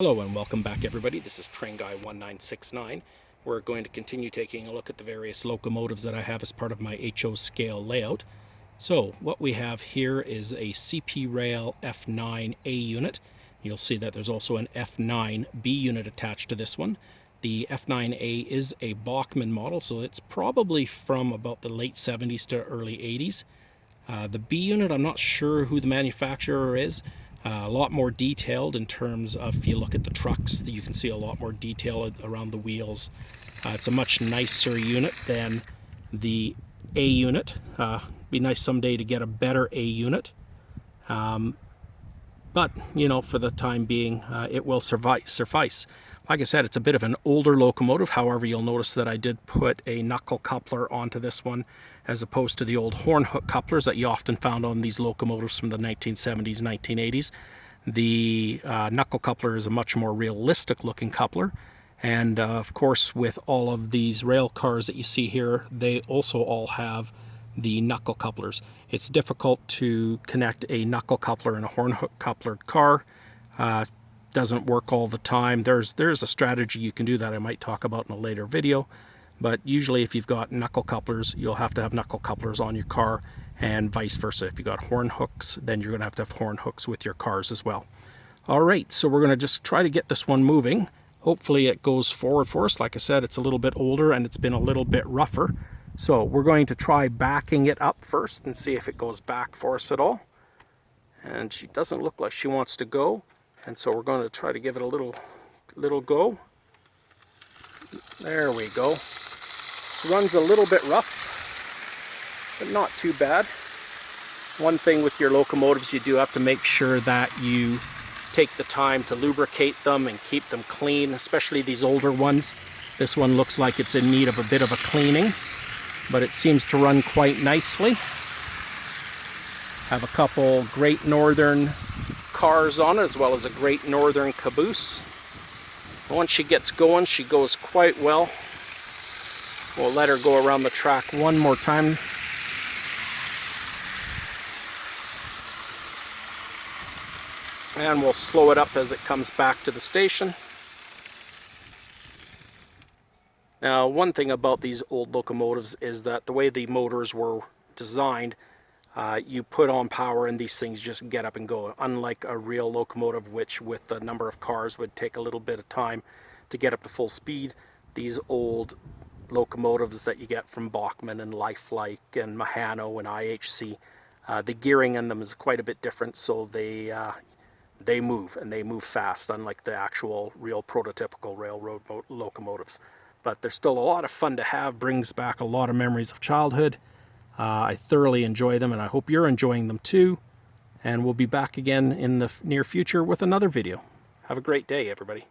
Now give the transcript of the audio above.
Hello and welcome back everybody, this is Train Guy 1969. We're going to continue taking a look at the various locomotives that I have as part of my HO scale layout. So what we have here is a CP Rail F9A unit. You'll see that there's also an F9B unit attached to this one. The F9A is a Bachmann model, so it's probably from about the late 70s to early 80s. The B unit, I'm not sure who the manufacturer is. A lot more detailed in terms of, if you look at the trucks, you can see a lot more detail around the wheels. It's a much nicer unit than the A unit. Be nice someday to get a better A unit. But, you know, for the time being, it will suffice. Like I said, it's a bit of an older locomotive. However, you'll notice that I did put a knuckle coupler onto this one, as opposed to the old horn hook couplers that you often found on these locomotives from the 1970s, 1980s. The knuckle coupler is a much more realistic looking coupler. And of course, with all of these rail cars that you see here, they also all have the knuckle couplers. It's difficult to connect a knuckle coupler in a horn hook couplered car. Doesn't work all the time. There's a strategy you can do that I might talk about in a later video, but usually if you've got knuckle couplers, you'll have to have knuckle couplers on your car, and vice versa. If you've got horn hooks, then you're going to have horn hooks with your cars as well. All right, so we're going to just try to get this one moving. Hopefully it goes forward for us. Like I said, it's a little bit older and it's been a little bit rougher. So we're going to try backing it up first and see if it goes back for us at all. And she doesn't look like she wants to go. And so we're going to try to give it a little go. There we go. This runs a little bit rough, but not too bad. One thing with your locomotives, you do have to make sure that you take the time to lubricate them and keep them clean, especially these older ones. This one looks like it's in need of a bit of a cleaning, but it seems to run quite nicely. Have a couple Great Northern cars on it, as well as a Great Northern caboose. Once she gets going, she goes quite well. We'll let her go around the track one more time. And we'll slow it up as it comes back to the station. Now, one thing about these old locomotives is that the way the motors were designed, you put on power and these things just get up and go. Unlike a real locomotive, which with the number of cars would take a little bit of time to get up to full speed, these old locomotives that you get from Bachmann and Lifelike and Mahano and IHC, the gearing in them is quite a bit different, so they move, and they move fast, unlike the actual real prototypical railroad locomotives. But they're still a lot of fun to have, brings back a lot of memories of childhood. I thoroughly enjoy them, and I hope you're enjoying them too. And we'll be back again in the near future with another video. Have a great day, everybody.